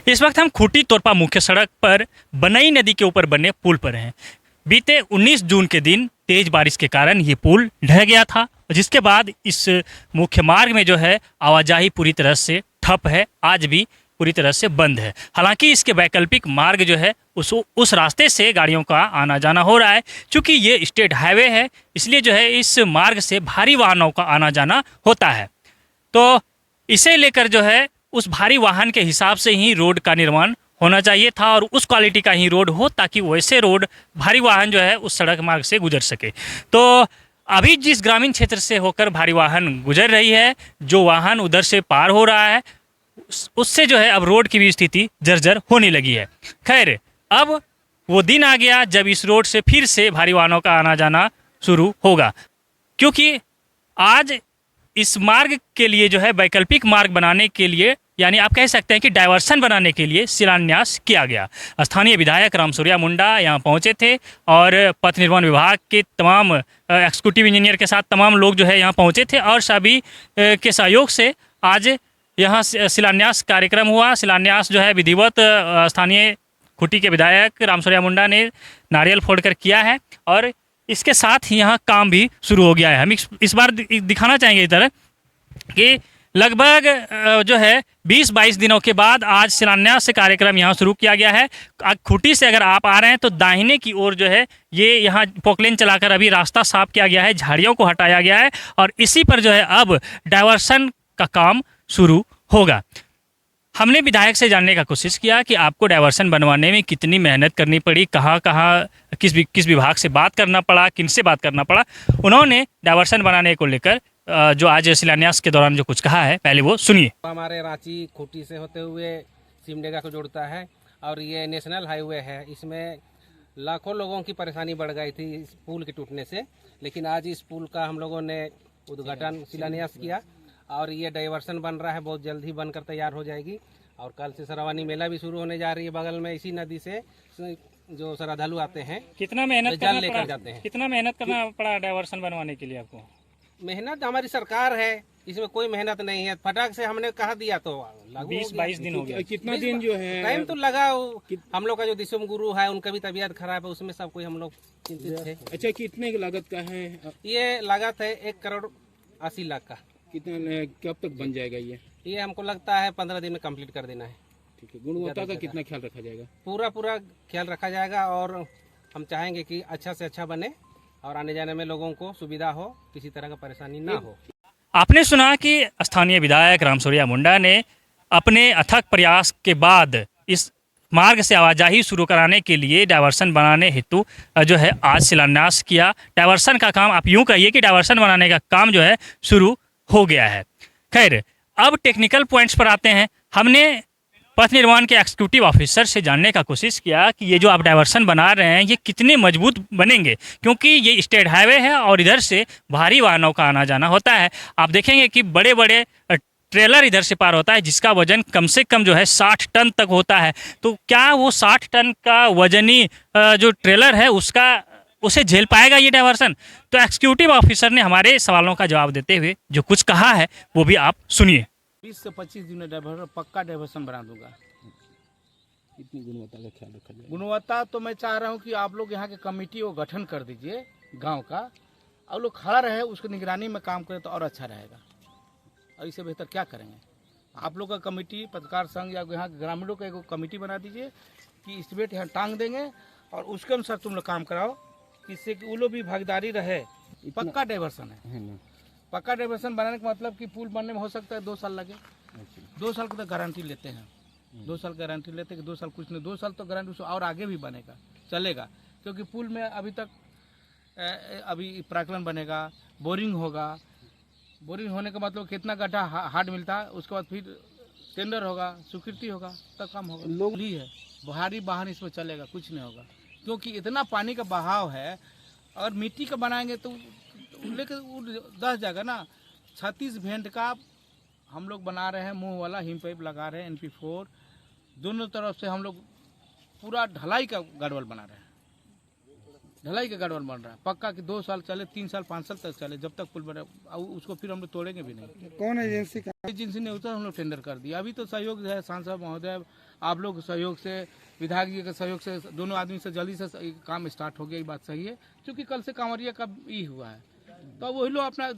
इस वक्त हम खूंटी तोरपा मुख्य सड़क पर बनई नदी के ऊपर बने पुल पर हैं। बीते 19 जून के दिन तेज बारिश के कारण ये पुल ढह गया था, जिसके बाद इस मुख्य मार्ग में जो है आवाजाही पूरी तरह से ठप है, आज भी पूरी तरह से बंद है। हालांकि इसके वैकल्पिक मार्ग जो है उस रास्ते से गाड़ियों का आना जाना हो रहा है। चूँकि ये स्टेट हाईवे है, इसलिए जो है इस मार्ग से भारी वाहनों का आना जाना होता है। तो इसे लेकर जो है उस भारी वाहन के हिसाब से ही रोड का निर्माण होना चाहिए था और उस क्वालिटी का ही रोड हो, ताकि वैसे रोड भारी वाहन जो है उस सड़क मार्ग से गुजर सके। तो अभी जिस ग्रामीण क्षेत्र से होकर भारी वाहन गुजर रही है, जो वाहन उधर से पार हो रहा है, उससे जो है अब रोड की भी स्थिति जर्जर होने लगी है। खैर, अब वो दिन आ गया जब इस रोड से फिर से भारी वाहनों का आना जाना शुरू होगा, क्योंकि आज इस मार्ग के लिए जो है वैकल्पिक मार्ग बनाने के लिए, यानी आप कह सकते हैं कि डायवर्सन बनाने के लिए शिलान्यास किया गया। स्थानीय विधायक रामसूर्या मुंडा यहाँ पहुँचे थे और पथ निर्माण विभाग के तमाम एग्जीक्यूटिव इंजीनियर के साथ तमाम लोग जो है यहाँ पहुँचे थे और सभी के सहयोग से आज यहाँ शिलान्यास कार्यक्रम हुआ। शिलान्यास जो है विधिवत स्थानीय खूंटी के विधायक रामसूर्या मुंडा ने नारियल फोड़कर किया है और इसके साथ ही यहाँ काम भी शुरू हो गया है। हम इस बार दिखाना चाहेंगे इधर कि लगभग जो है 20-22 दिनों के बाद आज शिलान्यास कार्यक्रम यहाँ शुरू किया गया है। खूंटी से अगर आप आ रहे हैं तो दाहिने की ओर जो है ये यहाँ पोकलेन चलाकर अभी रास्ता साफ किया गया है, झाड़ियों को हटाया गया है और इसी पर जो है अब डायवर्सन का काम शुरू होगा। हमने विधायक से जानने का कोशिश किया कि आपको डायवर्सन बनवाने में कितनी मेहनत करनी पड़ी, कहाँ किस विभाग से बात करना पड़ा, किन से बात करना पड़ा। उन्होंने डायवर्सन बनाने को लेकर जो आज शिलान्यास के दौरान जो कुछ कहा है, पहले वो सुनिए। हमारे रांची खूंटी से होते हुए सिमडेगा को जोड़ता है और ये नेशनल हाईवे है। इसमें लाखों लोगों की परेशानी बढ़ गई थी इस पुल के टूटने से, लेकिन आज इस पुल का हम लोगों ने उद्घाटन शिलान्यास किया और ये डाइवर्सन बन रहा है, बहुत जल्द ही बनकर तैयार हो जाएगी। और कल से श्रावणी मेला भी शुरू होने जा रही है बगल में, इसी नदी से जो श्रद्धालु आते हैं कितना मेहनत जल लेकर जाते हैं। कितना मेहनत करना पड़ा डायवर्सन बनवाने के लिए आपको? मेहनत हमारी सरकार है, इसमें कोई मेहनत नहीं है। फटाक से हमने कहा दिया तो 20-22 दिन हो गया। कितना दिन जो है टाइम तो लगा। हम लोग का जो दिशुम गुरु है उनका भी तबीयत खराब है, उसमें सब कोई हम लोग चिंतित थे। अच्छा, कितने की लागत का है ये लागत है 1 करोड़ 80 लाख का। कितना कब तक बन जाएगा ये हमको लगता है 15 दिन में कंप्लीट कर देना है। ठीक है। गुणवत्ता का कितना ख्याल रखा जाएगा? पूरा ख्याल रखा जाएगा और हम चाहेंगे कि अच्छा से अच्छा बने और आने जाने में लोगों को सुविधा हो, किसी तरह का परेशानी ना हो। आपने सुना कि स्थानीय विधायक रामसूर्या मुंडा ने अपने अथक प्रयास के बाद इस मार्ग से आवाजाही शुरू कराने के लिए डायवर्सन बनाने हेतु जो है आज शिलान्यास किया। डायवर्सन का काम, आप यूँ कहिए कि डायवर्सन बनाने का काम जो है शुरू हो गया है। खैर, अब टेक्निकल पॉइंट्स पर आते हैं। हमने पथ निर्माण के एग्जीक्यूटिव ऑफिसर से जानने का कोशिश किया कि ये जो आप डायवर्सन बना रहे हैं ये कितने मजबूत बनेंगे, क्योंकि ये स्टेट हाईवे है और इधर से भारी वाहनों का आना जाना होता है। आप देखेंगे कि बड़े बड़े ट्रेलर इधर से पार होता है जिसका वजन कम से कम जो है 60 टन तक होता है। तो क्या वो 60 टन का वजनी जो ट्रेलर है उसे झेल पाएगा ये डायवर्सन? तो एग्जीक्यूटिव ऑफिसर ने हमारे सवालों का जवाब देते हुए जो कुछ कहा है वो भी आप सुनिए। 20 से 25 दिन में पक्का डाइवर्सन बना दूंगा। कितनी गुणवत्ता का ख्याल रखा जाएगा? गुणवत्ता तो मैं चाह रहा हूँ कि आप लोग यहाँ के कमेटी को गठन कर दीजिए गांव का, और लोग खड़ा रहे उसकी निगरानी में काम करें तो और अच्छा रहेगा। और इससे बेहतर क्या करेंगे? आप लोग का कमेटी, पत्रकार संघ या यहाँ के ग्रामीणों का एक कमेटी बना दीजिए कि इस्टीमेट यहाँ टांग देंगे और उसके अनुसार तुम लोग काम कराओ, जिससे कि वो लोग भी भागीदारी रहे। पक्का डाइवर्सन है ना? पक्का डाइवर्सन बनाने का मतलब कि पुल बनने में हो सकता है 2 साल लगे। 2 साल की तो गारंटी लेते हैं, 2 साल गारंटी लेते हैं कि 2 साल कुछ नहीं, 2 साल तो गारंटी और आगे भी बनेगा, चलेगा। क्योंकि पुल में अभी तक अभी प्राकलन बनेगा, बोरिंग होगा। बोरिंग होने का मतलब कितना गड्ढा हार्ड मिलता है, उसके बाद फिर टेंडर होगा, स्वीकृति होगा, तब काम होगा। लोग ही है, भारी वाहन इसमें चलेगा, कुछ नहीं होगा, क्योंकि इतना पानी का बहाव है। और मिट्टी का बनाएंगे तो लेकर 10 जगह ना 36 भेंट का हम लोग बना रहे हैं, मुंह वाला हिम पाइप लगा रहे हैं, NP4 दोनों तरफ से हम लोग पूरा ढलाई का गड़बड़ बना रहे हैं। ढलाई का गड़बड़ बन रहा है। पक्का कि 2 साल चले, 3 साल 5 साल तक चले, जब तक पुल बने उसको फिर हम लोग तोड़ेंगे भी नहीं। कौन एजेंसी का? एजेंसी ने उतर हम लोग टेंडर कर दिया। अभी तो सहयोग है सांसद महोदय, आप लोग सहयोग से, विधायक जी के सहयोग से, दोनों आदमी से जल्दी से काम स्टार्ट हो गया। ये बात सही है, क्योंकि कल से कांवरिया का ई हुआ है, तो वही लोग अपना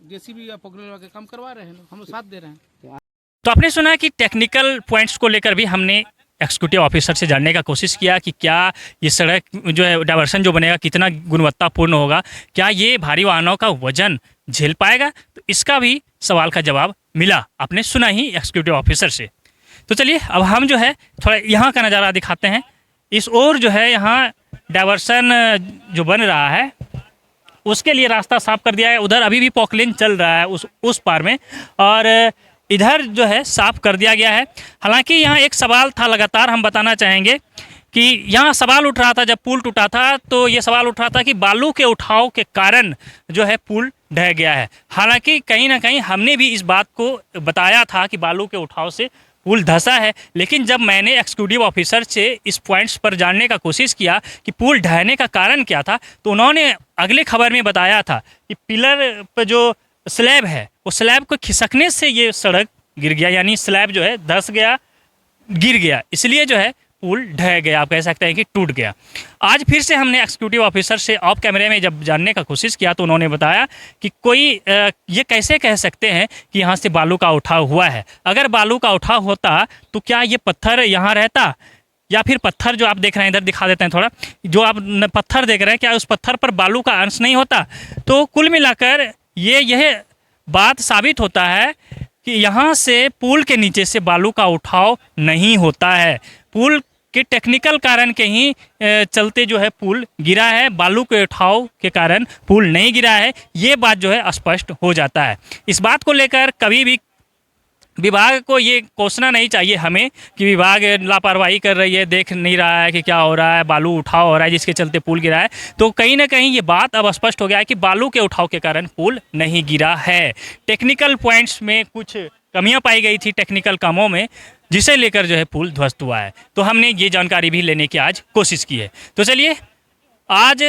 जेसीबी या पोखरे के काम करवा रहे हैं, हम लोग साथ दे रहे हैं। तो आपने सुना कि टेक्निकल पॉइंट्स को लेकर भी हमने एग्जीक्यूटिव ऑफिसर से जानने का कोशिश किया कि क्या ये सड़क जो है डायवर्सन जो बनेगा कितना गुणवत्तापूर्ण होगा, क्या ये भारी वाहनों का वजन झेल पाएगा। तो इसका भी सवाल का जवाब मिला, आपने सुना ही एग्जीक्यूटिव ऑफिसर से। तो चलिए अब हम जो है थोड़ा यहाँ का नज़ारा दिखाते हैं। इस ओर जो है यहाँ डायवर्सन जो बन रहा है उसके लिए रास्ता साफ कर दिया है। उधर अभी भी पॉकलेन चल रहा है उस पार में, और इधर जो है साफ कर दिया गया है। हालांकि यहाँ एक सवाल था, लगातार हम बताना चाहेंगे कि यहाँ सवाल उठ रहा था जब पुल टूटा था, तो ये सवाल उठ रहा था कि बालू के उठाव के कारण जो है पुल ढह गया है। हालांकि कहीं ना कहीं हमने भी इस बात को बताया था कि बालू के उठाव से पुल धंसा है, लेकिन जब मैंने एग्जीक्यूटिव ऑफिसर से इस पॉइंट्स पर जानने का कोशिश किया कि पुल ढहने का कारण क्या था, तो उन्होंने अगले खबर में बताया था कि पिलर पर जो स्लैब है वो स्लैब को खिसकने से ये सड़क गिर गया, यानी स्लैब जो है धंस गया, गिर गया, इसलिए जो है पुल ढह गया, आप कह सकते हैं कि टूट गया। आज फिर से हमने एग्जीक्यूटिव ऑफिसर से ऑफ कैमरे में जब जानने का कोशिश किया तो उन्होंने बताया कि कोई ये कैसे कह सकते हैं कि यहाँ से बालू का उठाव हुआ है। अगर बालू का उठाव होता तो क्या ये पत्थर यहाँ रहता, या फिर पत्थर जो आप देख रहे हैं, इधर दिखा देते हैं थोड़ा, जो आप पत्थर देख रहे हैं, क्या उस पत्थर पर बालू का अंश नहीं होता। तो कुल मिलाकर यह बात साबित होता है कि यहाँ से पुल के नीचे से बालू का उठाव नहीं होता है। पुल के टेक्निकल कारण के ही चलते जो है पुल गिरा है, बालू के उठाव के कारण पुल नहीं गिरा है। ये बात जो है स्पष्ट हो जाता है। इस बात को लेकर कभी भी विभाग को ये कोसना नहीं चाहिए हमें कि विभाग लापरवाही कर रही है, देख नहीं रहा है कि क्या हो रहा है, बालू उठाव हो रहा है जिसके चलते पुल गिरा है। तो कहीं ना कहीं ये बात अब स्पष्ट हो गया है कि बालू के उठाव के कारण पुल नहीं गिरा है। टेक्निकल पॉइंट्स में कुछ कमियां पाई गई थी टेक्निकल कामों में, जिसे लेकर जो है पुल ध्वस्त हुआ है। तो हमने ये जानकारी भी लेने की आज कोशिश की है। तो चलिए, आज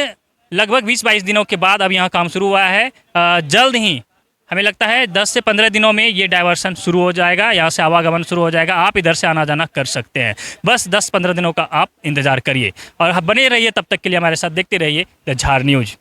लगभग 20-22 दिनों के बाद अब यहाँ काम शुरू हुआ है। जल्द ही हमें लगता है 10 से 15 दिनों में ये डायवर्सन शुरू हो जाएगा, यहाँ से आवागमन शुरू हो जाएगा। आप इधर से आना जाना कर सकते हैं, बस 10-15 दिनों का आप इंतज़ार करिए और बने रहिए। तब तक के लिए हमारे साथ देखते रहिए द झार न्यूज़।